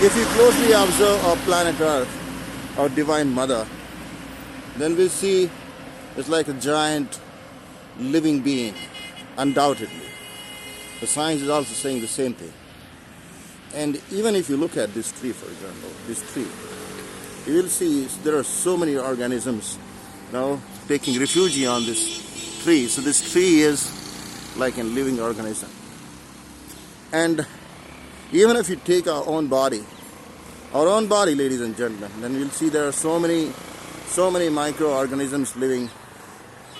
If you closely observe our planet Earth, our divine mother, then we'll see it's like a giant living being, undoubtedly. The science is also saying the same thing. And even if you look at this tree, for example, this tree, you will see there are so many organisms now taking refuge on this tree. So this tree is like a living organism. And even if you take our own body, ladies and gentlemen, then you'll see there are so many microorganisms living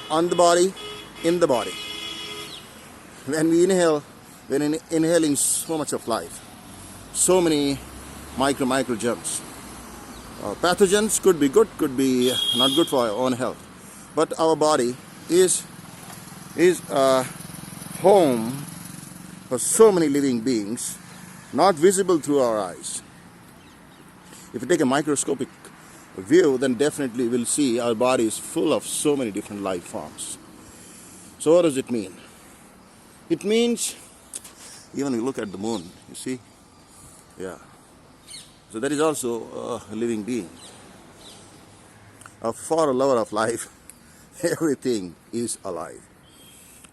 on the body, in the body. When we inhale, we're inhaling so much of life, so many micro germs. Pathogens could be good, could be not good for our own health. But our body is a home for so many living beings, not visible through our eyes. If you take a microscopic view, then definitely we'll see our body is full of so many different life forms. So what does it mean? It means, even you look at the moon, you see? Yeah. So that is also a living being. For a lover of life, everything is alive.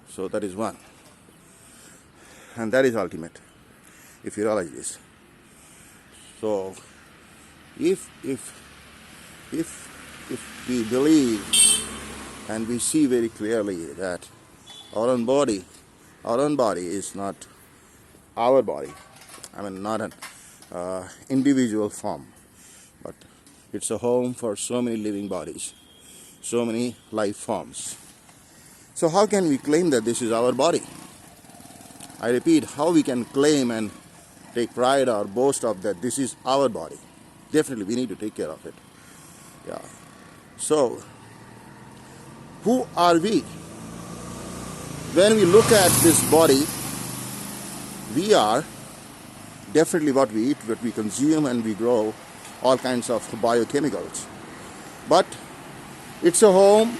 So that is one. And that is ultimate, if you realize this. So if we believe and we see very clearly that our own body is not our body, I mean not an individual form, but it's a home for so many living bodies, so many life forms. So how can we claim that this is our body? I repeat, how we can claim and take pride or boast of that this is our body? Definitely we need to take care of it. Yeah. So who are we? When we look at this body, we are definitely what we eat, what we consume, and we grow all kinds of biochemicals. But it's a home,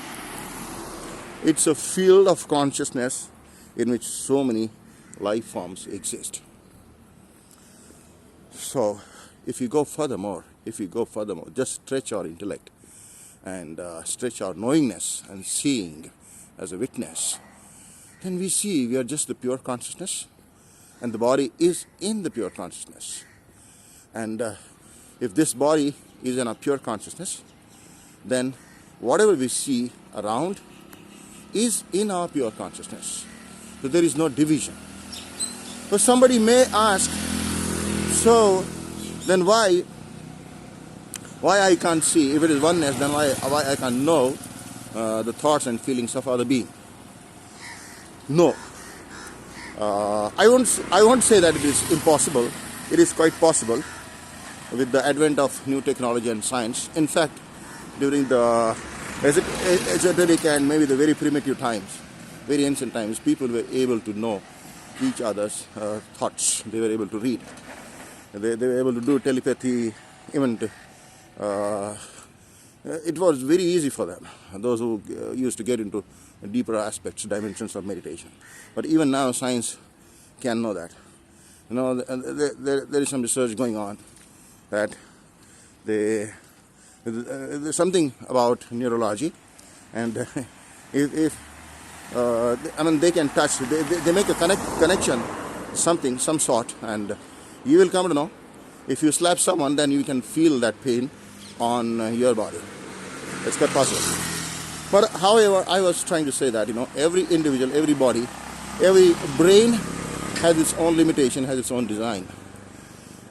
it's a field of consciousness in which so many life forms exist. So if you go furthermore, just stretch our intellect and stretch our knowingness and seeing as a witness, then we see we are just the pure consciousness, and the body is in the pure consciousness. And if this body is in a pure consciousness, then whatever we see around is in our pure consciousness. So there is no division. But somebody may ask, so then why I can't see? If it is oneness, then why I can't know the thoughts and feelings of other being? No. I won't say that it is impossible. It is quite possible with the advent of new technology and science. In fact, during the esoteric and maybe the very primitive times, very ancient times, people were able to know each other's thoughts. They were able to read. They were able to do telepathy. Even it was very easy for them, those who used to get into deeper aspects, dimensions of meditation. But even now, science can know that. You know, there is some research going on that there's something about neurology, and if they can touch, they make a connection, some sort, and you will come to know. If you slap someone, then you can feel that pain on your body. It's quite possible. But however, I was trying to say that, every individual, every body, every brain has its own limitation, has its own design,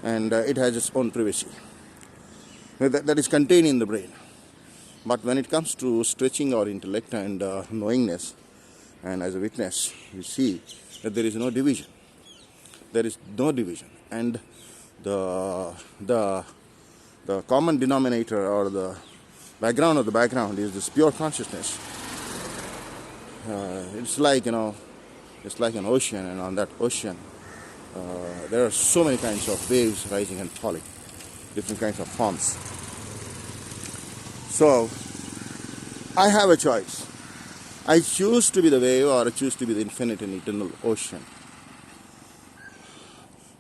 and it has its own privacy. That is contained in the brain. But when it comes to stretching our intellect and knowingness, and as a witness, you see that there is no division. There is no division. And the common denominator, or the background of the background, is this pure consciousness. It's like an ocean, and on that ocean there are so many kinds of waves rising and falling, different kinds of forms. So I have a choice. I choose to be the wave, or I choose to be the infinite and eternal ocean.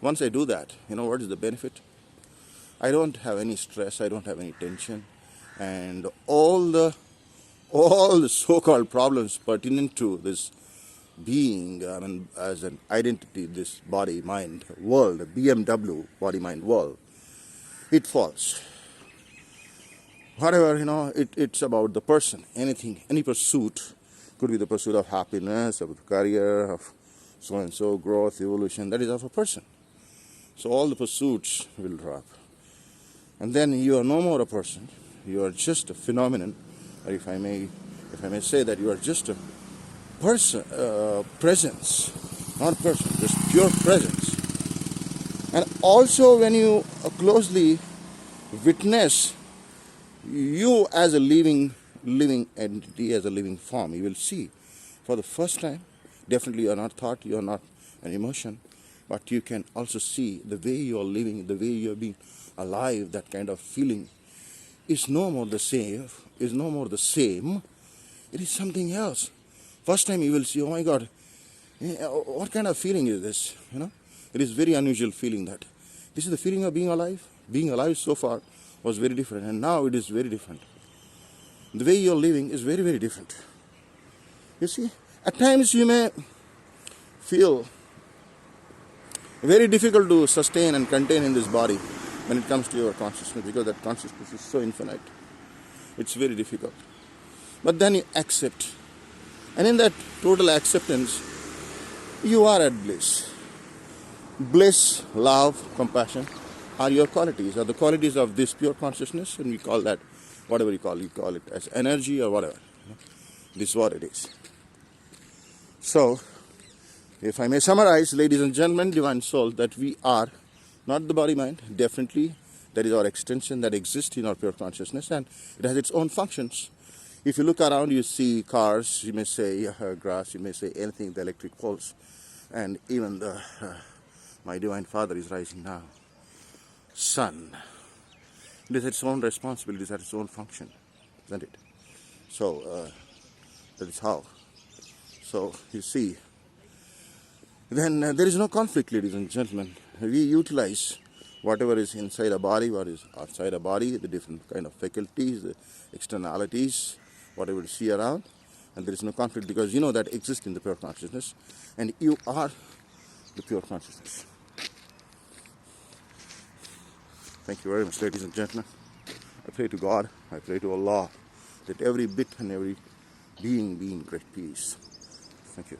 Once I do that, what is the benefit? I don't have any stress, I don't have any tension, and all the so-called problems pertinent to this being, as an identity, this body mind world, BMW body mind world, it falls. Whatever, it's about the person. Anything, any pursuit, could be the pursuit of happiness, of career, of so and so, growth, evolution, that is of a person. So all the pursuits will drop. And then you are no more a person, you are just a phenomenon, or if I may say that you are just a person, presence, not a person, just pure presence. And also when you closely witness you as a living entity, as a living form, you will see for the first time, definitely you are not thought, you are not an emotion, but you can also see the way you are living, the way you are being alive, that kind of feeling is no more the same, it is something else. First time you will see, oh my God, what kind of feeling is this? It is very unusual feeling that. This is the feeling of being alive. Being alive so far was very different, and now it is very different. The way you are living is very, very different. You see, at times you may feel very difficult to sustain and contain in this body when it comes to your consciousness, because that consciousness is so infinite. It's very difficult. But then you accept. And in that total acceptance, you are at bliss. Bliss, love, compassion are your qualities, are the qualities of this pure consciousness, and we call that whatever you call it as energy or whatever. This is what it is. So, if I may summarize, ladies and gentlemen, divine soul, that we are not the body mind, definitely that is our extension that exists in our pure consciousness, and it has its own functions. If you look around, you see cars, you may say grass, you may say anything, the electric poles, and even my Divine Father is rising now. Sun. It has its own responsibilities, it has its own function, isn't it? So, that is how. So, you see, then there is no conflict, ladies and gentlemen. We utilize whatever is inside a body, what is outside a body, the different kind of faculties, the externalities, whatever you see around, and there is no conflict, because you know that exists in the pure consciousness, and you are the pure consciousness. Thank you very much, ladies and gentlemen. I pray to God, I pray to Allah, that every bit and every being be in great peace. Thank you.